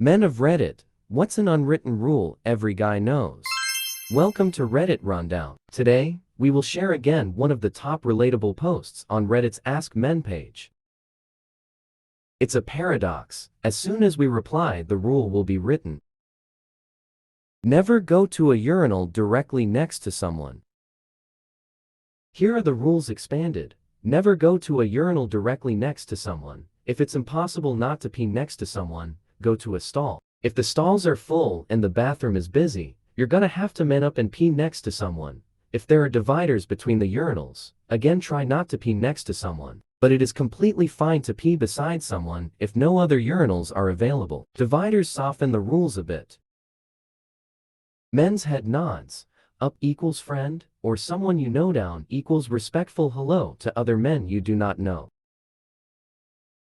Men of Reddit, what's an unwritten rule every guy knows? Welcome to Reddit Rundown. Today, we will share again one of the top relatable posts on Reddit's Ask Men page. It's a paradox. As soon as we reply, the rule will be written. Never go to a urinal directly next to someone. Here are the rules expanded. Never go to a urinal directly next to someone. If it's impossible not to pee next to someone, go to a stall. If the stalls are full and the bathroom is busy, you're gonna have to man up and pee next to someone. If there are dividers between the urinals, again try not to pee next to someone. But it is completely fine to pee beside someone if no other urinals are available. Dividers soften the rules a bit. Men's head nods. Up equals friend, or someone you know. Down equals respectful hello to other men you do not know.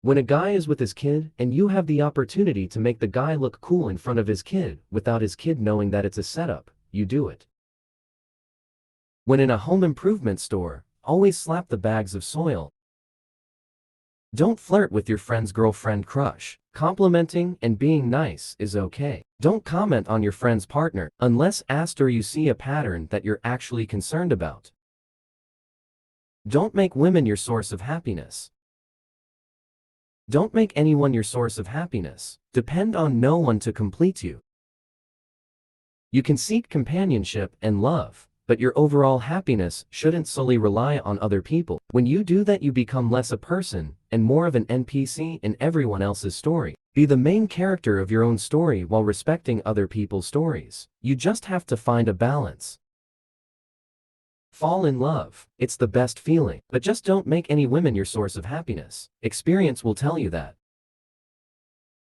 When a guy is with his kid and you have the opportunity to make the guy look cool in front of his kid without his kid knowing that it's a setup, you do it. When in a home improvement store, always slap the bags of soil. Don't flirt with your friend's girlfriend crush. Complimenting and being nice is okay. Don't comment on your friend's partner unless asked or you see a pattern that you're actually concerned about. Don't make women your source of happiness. Don't make anyone your source of happiness. Depend on no one to complete you. You can seek companionship and love, but your overall happiness shouldn't solely rely on other people. When you do that, you become less a person and more of an NPC in everyone else's story. Be the main character of your own story while respecting other people's stories. You just have to find a balance. Fall in love. It's the best feeling, but just don't make any women your source of happiness. Experience will tell you that.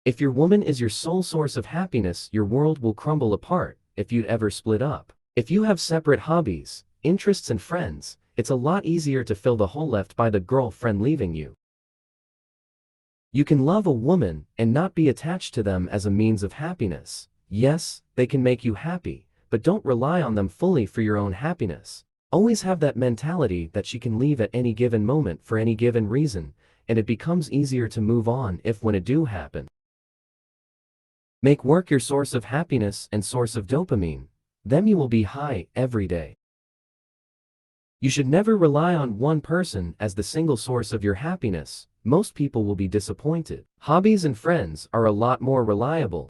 If your woman is your sole source of happiness, your world will crumble apart if you'd ever split up. If you have separate hobbies, interests and friends, it's a lot easier to fill the hole left by the girlfriend leaving you. You can love a woman and not be attached to them as a means of happiness. Yes, they can make you happy, but don't rely on them fully for your own happiness. Always have that mentality that she can leave at any given moment for any given reason, and it becomes easier to move on if when it do happen. Make work your source of happiness and source of dopamine. Then you will be high every day. You should never rely on one person as the single source of your happiness. Most people will be disappointed. Hobbies and friends are a lot more reliable.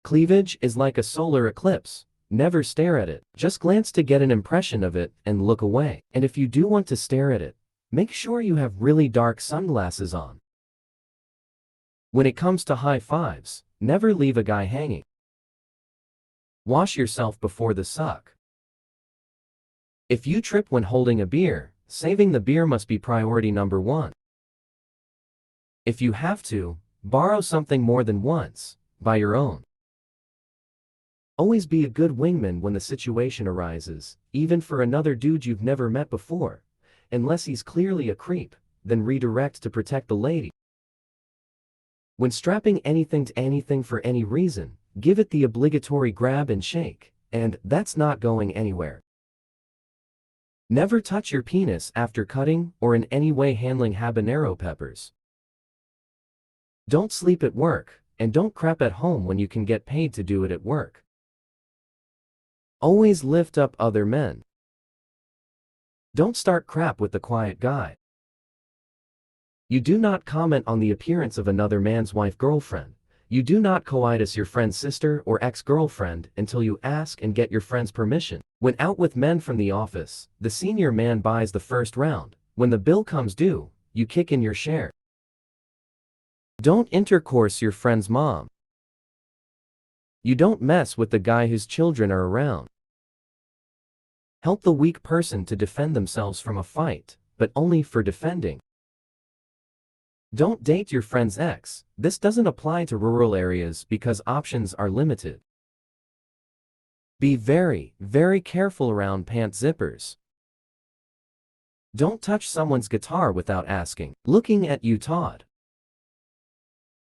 Cleavage is like a solar eclipse. Never stare at it. Just glance to get an impression of it and look away. And if you do want to stare at it, make sure you have really dark sunglasses on. When it comes to high fives, never leave a guy hanging. Wash yourself before the suck. If you trip when holding a beer, saving the beer must be priority number one. If you have to, borrow something more than once, buy your own. Always be a good wingman when the situation arises, even for another dude you've never met before. Unless he's clearly a creep, then redirect to protect the lady. When strapping anything to anything for any reason, give it the obligatory grab and shake, and that's not going anywhere. Never touch your penis after cutting or in any way handling habanero peppers. Don't sleep at work, and don't crap at home when you can get paid to do it at work. Always lift up other men. Don't start crap with the quiet guy. You do not comment on the appearance of another man's wife girlfriend. You do not coitus your friend's sister or ex-girlfriend until you ask and get your friend's permission. When out with men from the office, the senior man buys the first round. When the bill comes due, you kick in your share. Don't intercourse your friend's mom. You don't mess with the guy whose children are around. Help the weak person to defend themselves from a fight, but only for defending. Don't date your friend's ex. This doesn't apply to rural areas because options are limited. Be very, very careful around pant zippers. Don't touch someone's guitar without asking. Looking at you, Todd.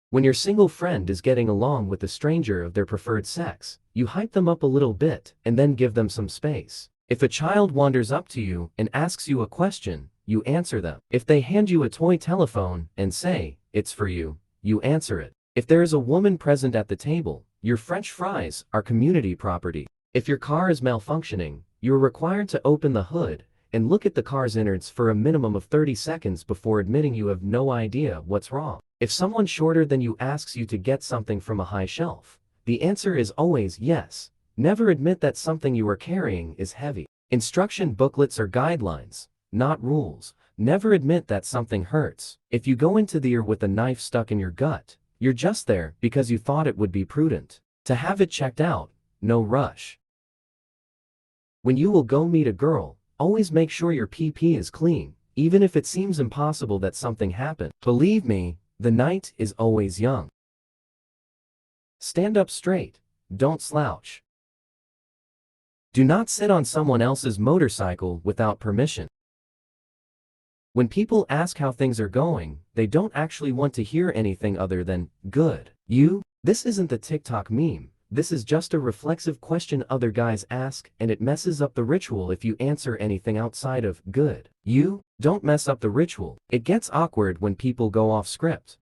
When your single friend is getting along with a stranger of their preferred sex, you hype them up a little bit and then give them some space. If a child wanders up to you and asks you a question, you answer them. If they hand you a toy telephone and say, "It's for you," you answer it. If there is a woman present at the table, your French fries are community property. If your car is malfunctioning, you are required to open the hood and look at the car's innards for a minimum of 30 seconds before admitting you have no idea what's wrong. If someone shorter than you asks you to get something from a high shelf, the answer is always yes. Never admit that something you are carrying is heavy. Instruction booklets are guidelines, not rules. Never admit that something hurts. If you go into the ER with a knife stuck in your gut, you're just there because you thought it would be prudent to have it checked out. No rush. When you will go meet a girl, always make sure your PP is clean, even if it seems impossible that something happened. Believe me, the night is always young. Stand up straight, don't slouch. Do not sit on someone else's motorcycle without permission. When people ask how things are going, they don't actually want to hear anything other than, good. This isn't the TikTok meme. This is just a reflexive question other guys ask, and it messes up the ritual if you answer anything outside of, good. Don't mess up the ritual. It gets awkward when people go off script.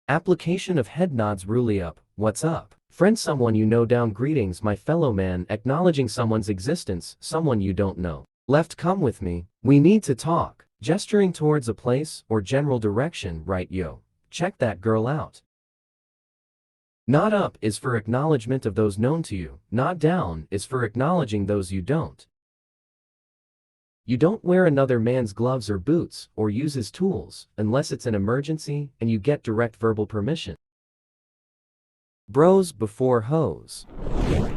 Application of head nods. Really up, what's up? Friend someone you know down. Greetings my fellow man. Acknowledging someone's existence, someone you don't know. Left, come with me, we need to talk. Gesturing towards a place or general direction. Right, yo, check that girl out. Nod up is for acknowledgement of those known to you. Nod down is for acknowledging those you don't. You don't wear another man's gloves or boots or use his tools unless it's an emergency and you get direct verbal permission. Bros before hoes.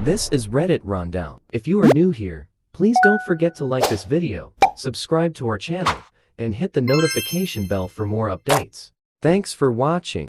This is Reddit Rundown. If you are new here, please don't forget to like this video, subscribe to our channel, and hit the notification bell for more updates. Thanks for watching.